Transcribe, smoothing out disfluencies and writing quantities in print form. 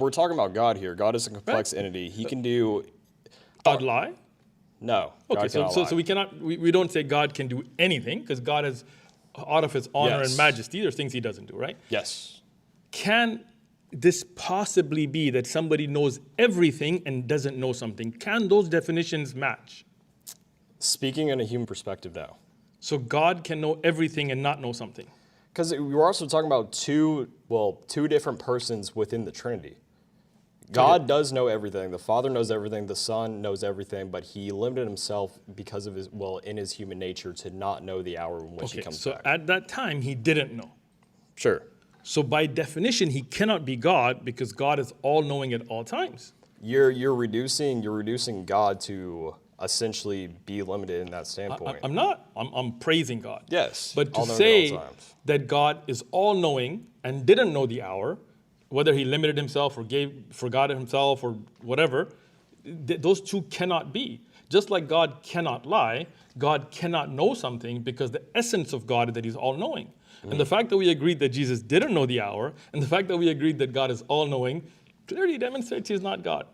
We're talking about God here. God is a complex entity. He can do... God lie? No. Okay, God cannot so lie. we don't say God can do anything, because God is, out of his honor and majesty, there's things he doesn't do, right? Yes. Can this possibly be that somebody knows everything and doesn't know something? Can those definitions match? Speaking in a human perspective, no. So God can know everything and not know something? Because we're also talking about two different persons within the Trinity. God does know everything. The Father knows everything. The Son knows everything. But he limited himself because of his, in his human nature to not know the hour in which he comes back. So at that time, he didn't know. Sure. So by definition, he cannot be God, because God is all-knowing at all times. You're reducing God to essentially be limited in that standpoint. I'm not. I'm praising God. Yes. But to say that God is all-knowing and didn't know the hour, whether he limited himself or forgot himself or whatever, those two cannot be. Just like God cannot lie, God cannot know something, because the essence of God is that he's all-knowing. And the fact that we agreed that Jesus didn't know the hour, and the fact that we agreed that God is all-knowing, clearly demonstrates he's not God.